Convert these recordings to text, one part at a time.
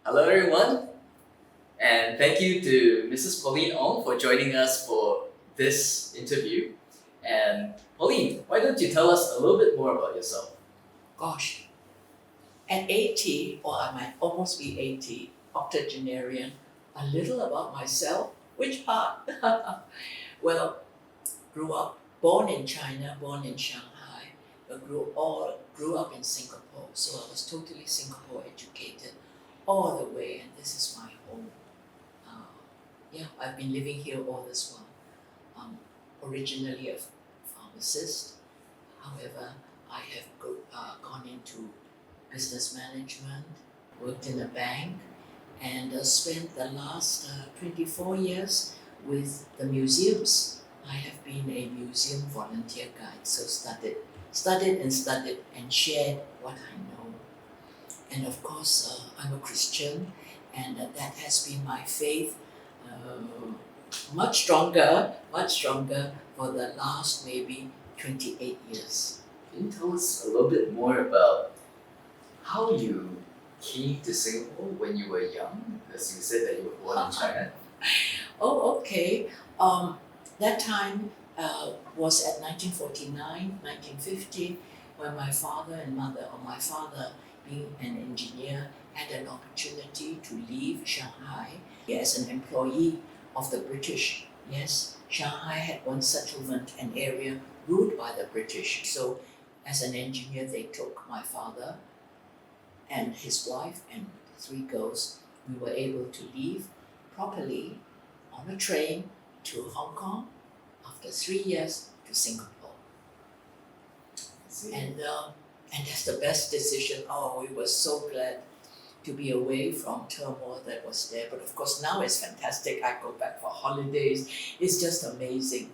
Hello, everyone, and thank you to Mrs. Pauline Ong for joining us for this interview. And Pauline, why don't you tell us a little bit more about yourself? Gosh, at 80, or I might almost be 80, octogenarian, a little about myself. Which part? Well, born in China, born in Shanghai, but grew up in Singapore. So I was totally Singapore educated all the way, and this is my home. Uh, yeah, I've been living here all this while. Originally a pharmacist, however, I have gone into business management, worked in a bank, and spent the last 24 years with the museums. I have been a museum volunteer guide, so studied and shared what I know. And of course, I'm a Christian, and that has been my faith much stronger for the last maybe 28 years. Can you tell us a little bit more about how you came to Singapore when you were young? Because you said that you were born in China. Oh, okay. That time was at 1949, 1950, when my father and mother, or my father being an engineer, had an opportunity to leave Shanghai as an employee of the British. Yes, Shanghai had one settlement, an area ruled by the British. So, as an engineer, they took my father and his wife and three girls. We were able to leave properly on a train to Hong Kong, after 3 years to Singapore. See. And that's the best decision. Oh, we were so glad to be away from turmoil that was there. But of course now it's fantastic. I go back for holidays. It's just amazing.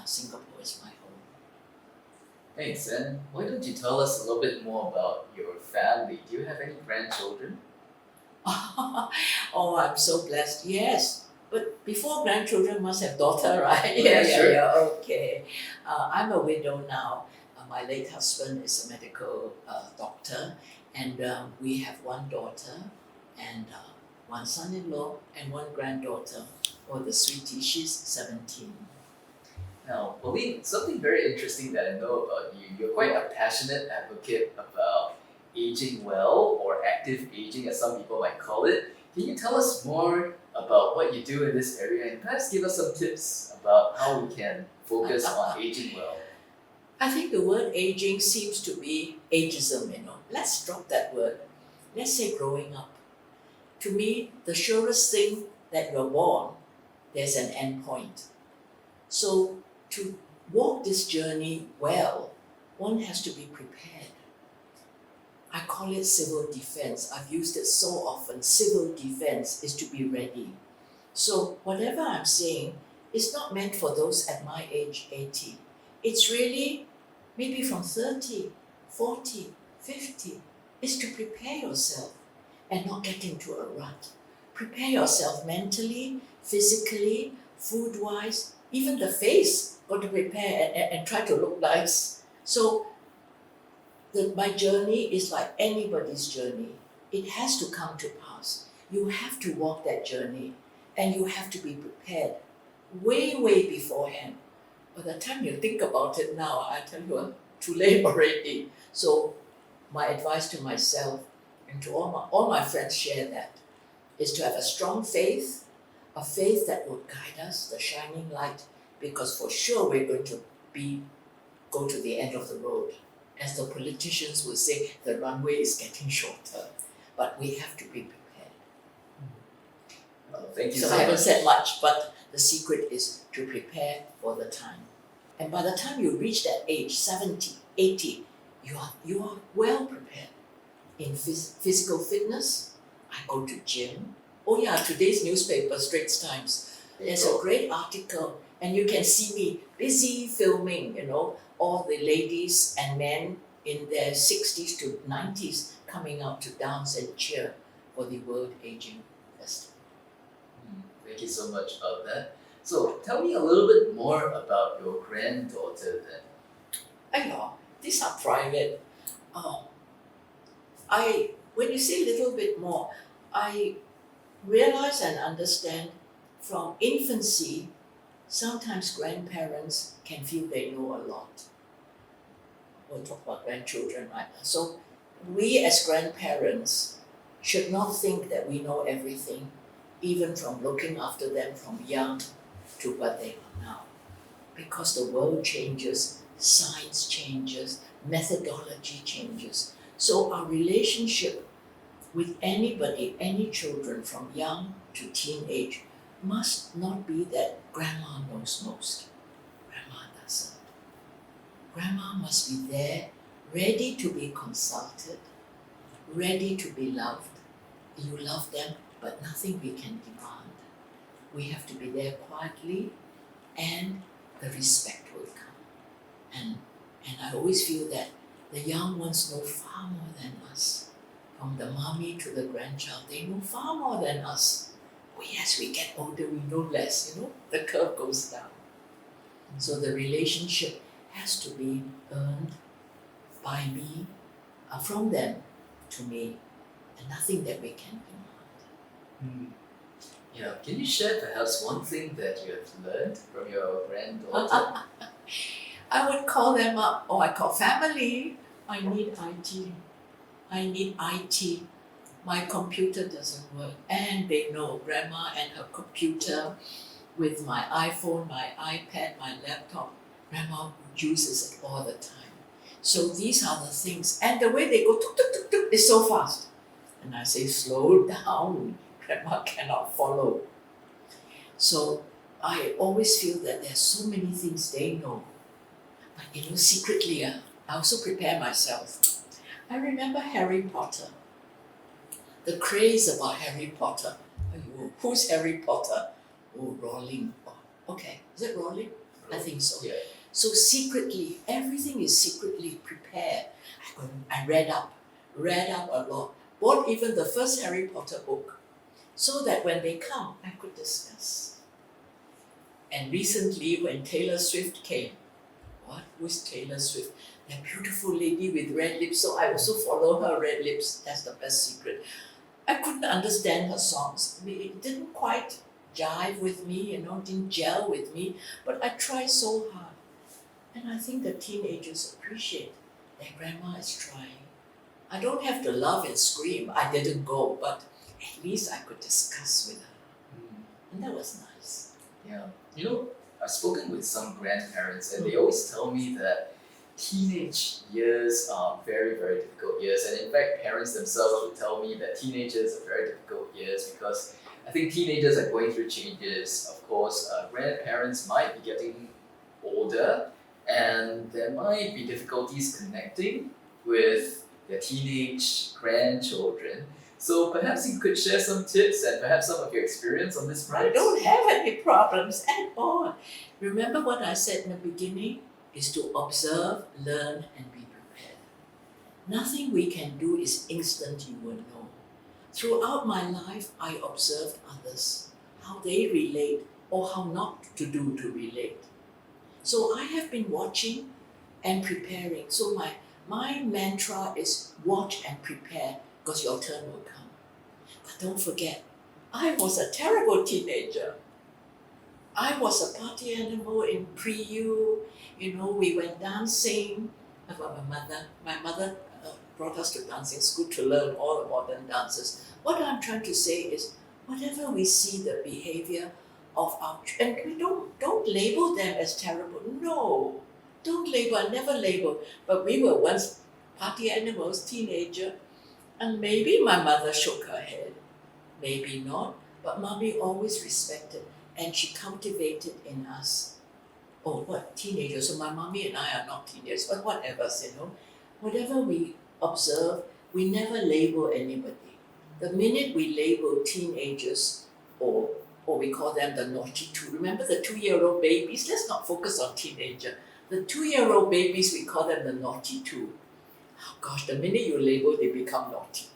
Singapore is my home. Thanks. And why don't you tell us a little bit more about your family? Do you have any grandchildren? Oh, I'm so blessed. Yes. But before grandchildren must have daughter, right? Yeah, sure. Okay. I'm a widow now. My late husband is a medical doctor, and we have one daughter and one son-in-law and one granddaughter. Oh, the sweetie, she's 17. Now, Pauline, something very interesting that I know about you, you're quite a passionate advocate about aging well, or active aging as some people might call it. Can you tell us more about what you do in this area and perhaps give us some tips about how we can focus on aging well? I think the word aging seems to be ageism. Let's drop that word. Let's say growing up. To me, the surest thing that you're born, there's an end point. So to walk this journey well, one has to be prepared. I call it civil defense. I've used it so often. Civil defense is to be ready. So whatever I'm saying is not meant for those at my age, 80. It's really maybe from 30, 40, 50. It's to prepare yourself and not get into a rut. Prepare yourself mentally, physically, food-wise, even the face. Got to prepare and try to look nice. So my journey is like anybody's journey. It has to come to pass. You have to walk that journey, and you have to be prepared way, way beforehand. By the time you think about it now, I tell you, too late already. So my advice to myself and to all my friends share that, is to have a strong faith, a faith that will guide us, the shining light, because for sure we're going to go to the end of the road. As the politicians will say, the runway is getting shorter, but we have to be prepared. Well, thank you So so I haven't much. said much, but the secret is to prepare for the time. And by the time you reach that age, 70, 80, you are well prepared. In physical fitness, I go to gym. Oh yeah, today's newspaper, Straits Times, there's a great article, and you can see me busy filming, all the ladies and men in their 60s to 90s coming out to dance and cheer for the World Aging Festival. Thank you so much about that. So tell me a little bit more about your granddaughter then. These are private. When you say a little bit more, I realize and understand from infancy, sometimes grandparents can feel they know a lot. We'll talk about grandchildren right now. So we as grandparents should not think that we know everything, even from looking after them from young to what they are now. Because the world changes, science changes, methodology changes. So our relationship with anybody, any children from young to teenage, must not be that grandma knows most. Grandma doesn't. Grandma must be there, ready to be consulted, ready to be loved. You love them, but nothing we can demand. We have to be there quietly, and the respect will come. And I always feel that the young ones know far more than us. From the mommy to the grandchild, they know far more than us. As we get older, we know less, the curve goes down. So the relationship has to be earned by me, from them to me, and nothing that we can demand. Yeah, can you share perhaps one thing that you have learned from your granddaughter? I would call them up, I call family. I need IT. I need IT. My computer doesn't work. And they know grandma and her computer with my iPhone, my iPad, my laptop. Grandma uses it all the time. So these are the things. And the way they go tuk tuk tuk tuk is so fast. And I say, slow down. Grandma cannot follow. So I always feel that there's so many things they know. But secretly, I also prepare myself. I remember Harry Potter. The craze about Harry Potter. Who's Harry Potter? Rowling. Okay, is it Rowling? I think so. Yeah. So secretly, everything is secretly prepared. I read up a lot. Bought even the first Harry Potter book, so that when they come, I could discuss. And recently, when Taylor Swift came, who's Taylor Swift? That beautiful lady with red lips, so I also follow her red lips. That's the best secret. I couldn't understand her songs. It didn't quite jive with me, didn't gel with me, but I tried so hard. And I think the teenagers appreciate that grandma is trying. I don't have to laugh and scream. I didn't go, but at least I could discuss with her. And that was nice. Yeah. I've spoken with some grandparents and they always tell me that teenage years are very, very difficult years. And in fact, parents themselves would tell me that teenagers are very difficult years because I think teenagers are going through changes. Of course, grandparents might be getting older and there might be difficulties connecting with their teenage grandchildren. So perhaps you could share some tips and perhaps some of your experience on this front. I don't have any problems at all. Remember what I said in the beginning is to observe, learn, and be prepared. Nothing we can do is instant, you will know. Throughout my life, I observed others, how they relate or how not to do to relate. So I have been watching and preparing. So my mantra is watch and prepare because your turn will come. But don't forget, I was a terrible teenager. I was a party animal in pre-U. We went dancing. My mother brought us to dancing school to learn all the modern dances. What I'm trying to say is, whatever we see the behavior of our and we don't label them as terrible. No, don't label. I never label. But we were once party animals, teenager, and maybe my mother shook her head, maybe not. But mommy always respected, and she cultivated in us. Teenagers? So my mommy and I are not teenagers, but whatever, whatever we observe, we never label anybody. The minute we label teenagers, or we call them the naughty two. Remember the 2-year-old babies? Let's not focus on teenager. The 2-year-old babies, we call them the naughty two. Oh gosh, the minute you label, they become naughty.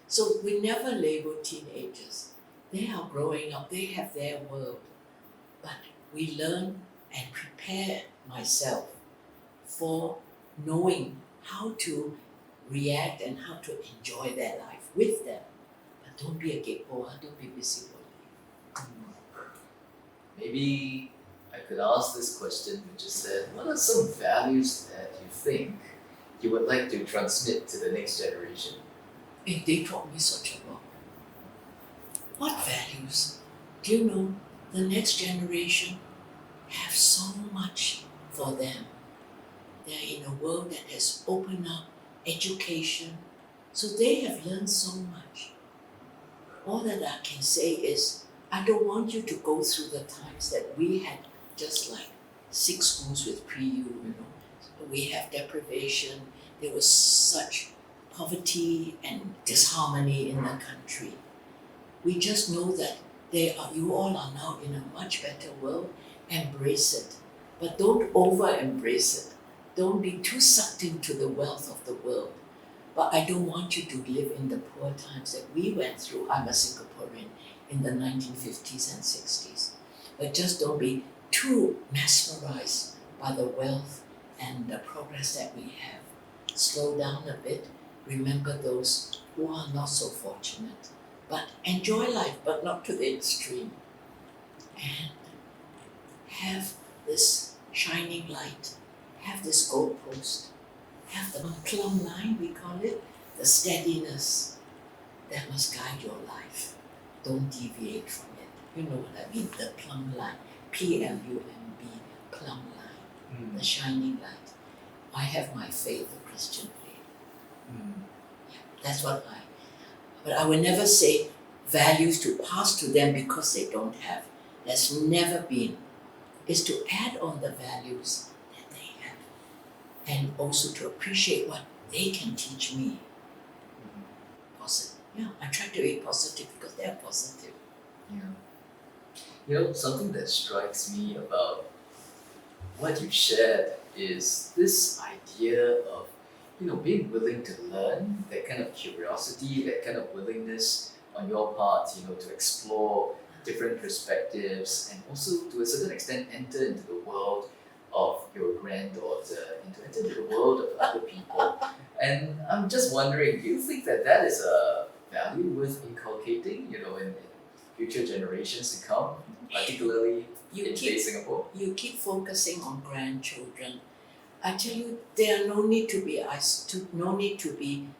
So we never label teenagers. They are growing up, they have their world. But we learn and prepare myself for knowing how to react and how to enjoy their life with them. But don't be a gatekeeper, don't be busybody. Maybe I could ask this question, which is that what are some values that you think you would like to transmit to the next generation? And they taught me such a lot. What values? Do you know the next generation have so much for them? They're in a world that has opened up education, so they have learned so much. All that I can say is, I don't want you to go through the times that we had, just like 6 schools with pre-U, We have deprivation, there was such poverty and disharmony in the country. We just know that you all are now in a much better world. Embrace it, but don't over-embrace it. Don't be too sucked into the wealth of the world. But I don't want you to live in the poor times that we went through. I'm a Singaporean in the 1950s and 60s. But just don't be too mesmerized by the wealth and the progress that we have. Slow down a bit. Remember those who are not so fortunate. But enjoy life, but not to the extreme. And have this shining light. Have this goalpost. Have the plumb line, we call it, the steadiness that must guide your life. Don't deviate from it. You know what I mean? The plumb line. Plumb, plumb line. The shining light. I have my faith, the Christian faith. Yeah, that's what but I will never say values to pass to them because they don't have. That's never been. It's to add on the values that they have. And also to appreciate what they can teach me. Positive. Yeah, I try to be positive because they're positive. Yeah. Something that strikes me about what you shared is this idea of, being willing to learn, that kind of curiosity, that kind of willingness on your part, to explore different perspectives and also to a certain extent enter into the world of your granddaughter and to enter into the world of other people. And I'm just wondering, do you think that is a value worth inculcating, in future generations to come, particularly in today's Singapore? You keep focusing on grandchildren. I tell you, there are no need to be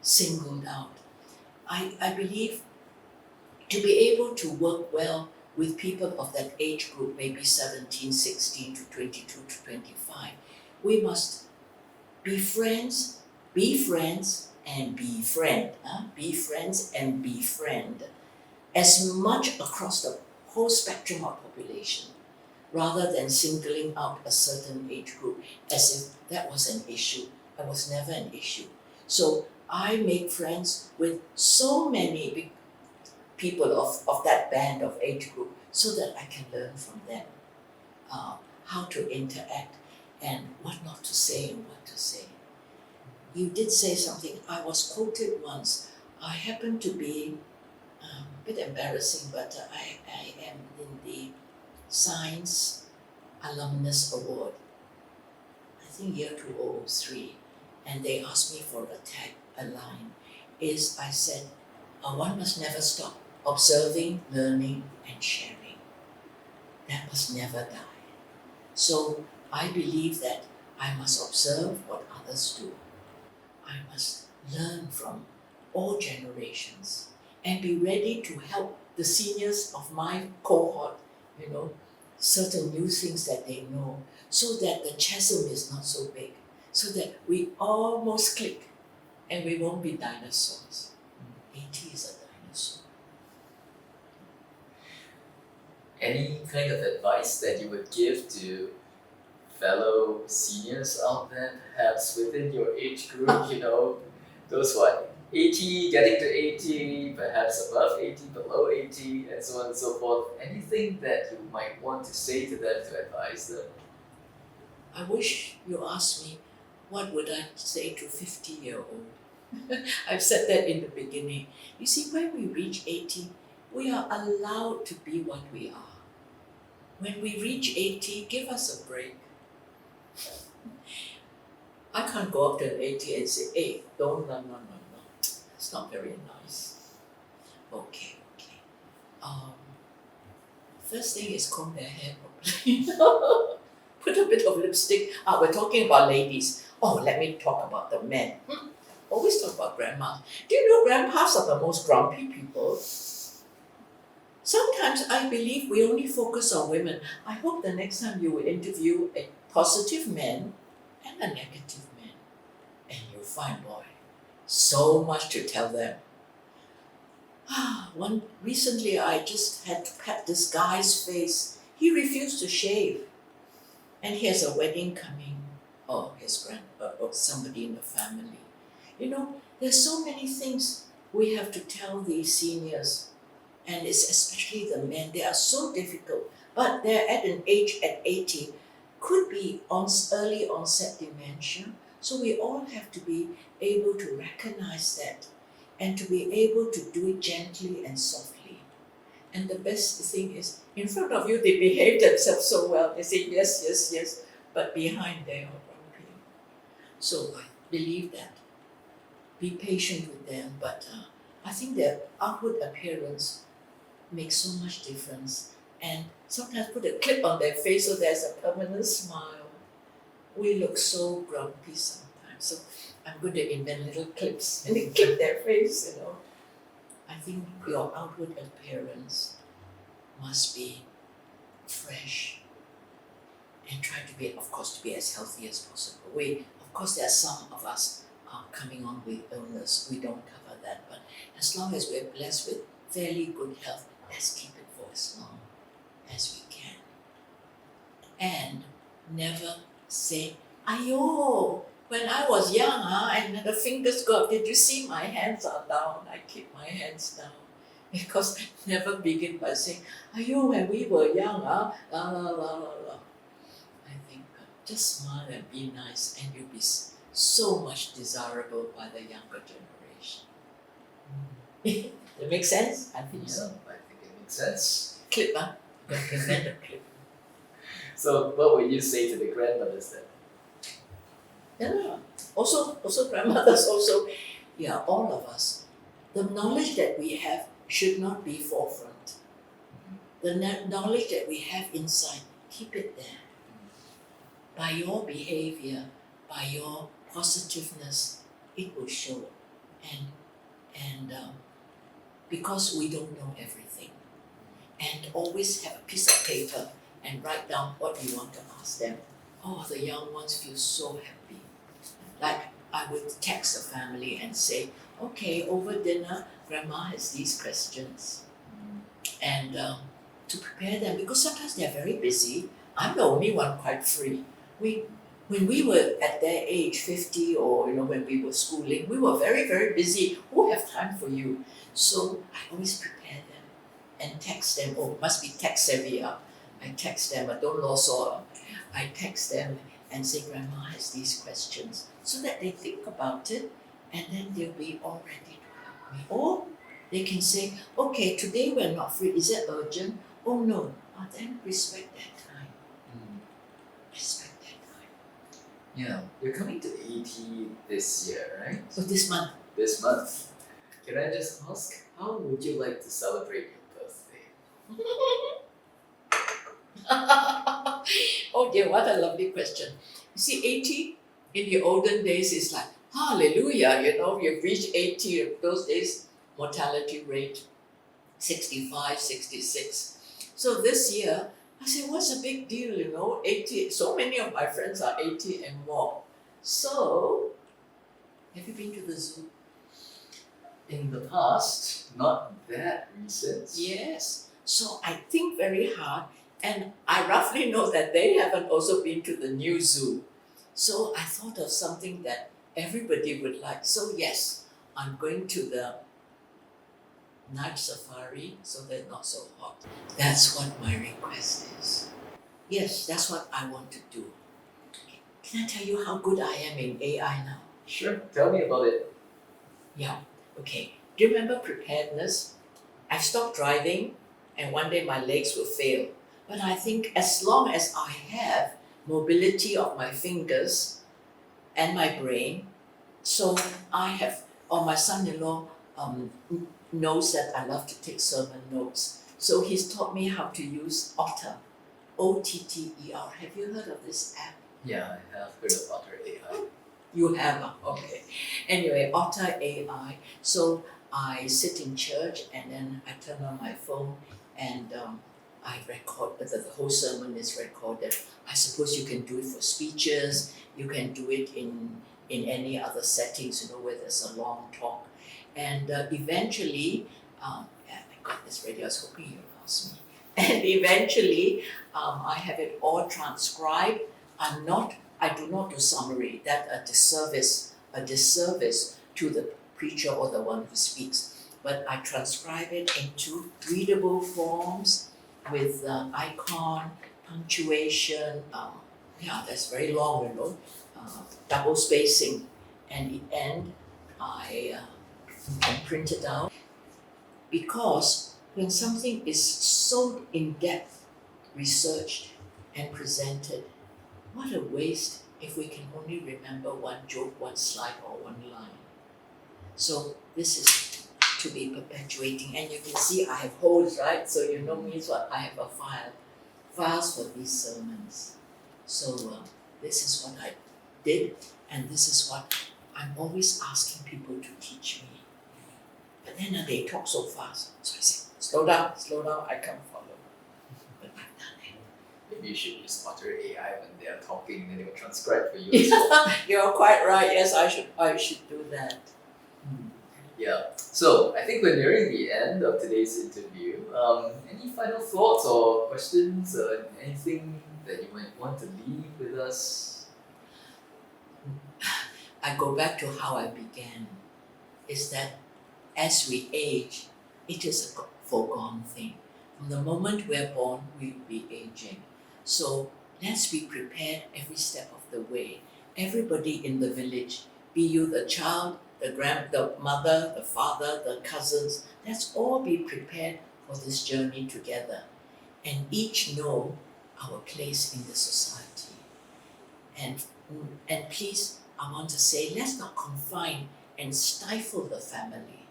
singled out. I believe to be able to work well with people of that age group, maybe 17, 16 to 22 to 25, we must be friends and befriend. Be friends and befriend as much across the whole spectrum of population, rather than singling out a certain age group as if that was an issue. It was never an issue. So I make friends with so many people of that band of age group so that I can learn from them how to interact and what not to say and what to say. You did say something. I was quoted once. I happen to be a bit embarrassing, but I am in the Science Alumnus Award, I think year 2003, and they asked me for a line. I said, one must never stop observing, learning, and sharing. That must never die. So I believe that I must observe what others do. I must learn from all generations and be ready to help the seniors of my cohort, certain new things that they know, so that the chasm is not so big, so that we almost click and we won't be dinosaurs. 80 is a dinosaur. Any kind of advice that you would give to fellow seniors out there, perhaps within your age group, those 80, getting to 80, perhaps above 80, below 80, and so on and so forth. Anything that you might want to say to them to advise them? I wish you asked me, what would I say to 50-year-old? I've said that in the beginning. You see, when we reach 80, we are allowed to be what we are. When we reach 80, give us a break. I can't go up to an 80 and say, hey, don't, no. It's not very nice. Okay. first thing is comb their hair properly. Put a bit of lipstick. We're talking about ladies. Oh, let me talk about the men. Always talk about grandmas. Do you know grandpas are the most grumpy people? Sometimes I believe we only focus on women. I hope the next time you will interview a positive man and a negative man, and you'll find, boy, so much to tell them. Recently I just had to pat this guy's face. He refused to shave, and he has a wedding coming. Oh, his or somebody in the family. You know, there's so many things we have to tell these seniors, and it's especially the men. They are so difficult, but they're at an age at 80, could be on early onset dementia. So we all have to be able to recognize that and to be able to do it gently and softly. And the best thing is, in front of you, they behave themselves so well. They say yes, yes, yes, but behind they are grumpy. So I believe that. Be patient with them, but I think their outward appearance makes so much difference. And sometimes put a clip on their face so there's a permanent smile. We look so grumpy sometimes. So I'm going to invent little clips and they clip their face, you know. I think your outward appearance must be fresh and try to be, of course, to be as healthy as possible. Of course, there are some of us coming on with illness. We don't cover that, but as long as we're blessed with fairly good health, let's keep it for as long as we can. And never say, "Ayo, when I was young, and the fingers go up, did you see my hands are down? I keep my hands down." Because never begin by saying, "Ayo, when we were young, la la la la la." I think just smile and be nice, and you'll be so much desirable by the younger generation. That makes sense? I think so. I think it makes sense. Clip, you can invent a clip. So what would you say to the grandmothers then? Yeah. Also grandmothers also, yeah, all of us. The knowledge that we have should not be forefront. The knowledge that we have inside, keep it there. By your behavior, by your positiveness, it will show. And because we don't know everything. And always have a piece of paper and write down what you want to ask them. Oh, the young ones feel so happy. Like I would text the family and say, okay, over dinner, Grandma has these questions. And to prepare them, because sometimes they're very busy. I'm the only one quite free. When we were at their age, 50, or when we were schooling, we were very, very busy. Who have time for you? So I always prepare them and text them. Oh, must be tech savvy. I text them. I don't also. I text them and say, Grandma has these questions, so that they think about it, and then they'll be all ready to help me. Or they can say, okay, today we're not free. Is it urgent? Oh no. Then respect that time. Respect that time. Yeah, you're coming to 80 this year, right? So this month. This month. Can I just ask, how would you like to celebrate your birthday? Oh dear, what a lovely question. You see, 80 in the olden days is like, hallelujah, you've reached 80. Those days, mortality rate 65, 66. So this year, I said, what's a big deal, 80. So many of my friends are 80 and more. So, have you been to the zoo? In the past, not that recent. Yes. So I think very hard, and I roughly know that they haven't also been to the new zoo. So I thought of something that everybody would like. So yes, I'm going to the night safari, so they're not so hot. That's what my request is. Yes, that's what I want to do. Okay. Can I tell you how good I am in AI now? Sure, tell me about it. Yeah. Okay. Do you remember preparedness? I stopped driving, and one day my legs will fail. But I think as long as I have mobility of my fingers and my brain, so I have, or my son-in-law knows that I love to take sermon notes. So he's taught me how to use Otter, Otter. Have you heard of this app? Yeah, I have heard of Otter AI. You have, okay. Anyway, Otter AI. So I sit in church and then I turn on my phone and I record, the whole sermon is recorded. I suppose you can do it for speeches, you can do it in any other settings, where there's a long talk. And eventually, yeah, I got this ready, I was hoping you'd ask me. And eventually, I have it all transcribed. I do not do summary. That's a disservice to the preacher or the one who speaks. But I transcribe it into readable forms with icon, punctuation. That's very long, double spacing. And in the end, I can print it out. Because when something is so in-depth, researched and presented, what a waste if we can only remember one joke, one slide, or one line. So this is to be perpetuating. And you can see I have holes, right? So means what? I have a files for these sermons. So this is what I did, and this is what I'm always asking people to teach me. But then they talk so fast. So I say, slow down, I can't follow. But I've done it. Maybe you should use Otter AI when they are talking and then they will transcribe for you as well. You're quite right. Yes, I should do that. Yeah. So I think we're nearing the end of today's interview. Any final thoughts or questions or anything that you might want to leave with us? I go back to how I began. Is that as we age, it is a foregone thing. From the moment we're born, we'll be aging. So let's be prepared every step of the way. Everybody in the village, be you the child, the mother, the father, the cousins, let's all be prepared for this journey together and each know our place in the society. And please, I want to say, let's not confine and stifle the family.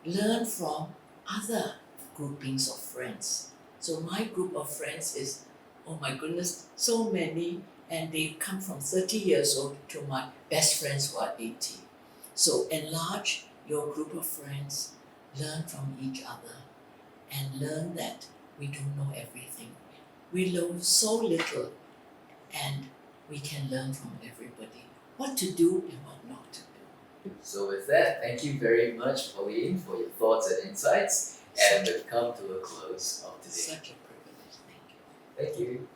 Learn from other groupings of friends. So my group of friends is, oh my goodness, so many, and they come from 30 years old to my best friends who are 80. So enlarge your group of friends, learn from each other, and learn that we don't know everything. We know so little, and we can learn from everybody what to do and what not to do. So with that, thank you very much, Pauline, for your thoughts and insights. And we've come to a close of today. Such a privilege. Thank you. Thank you.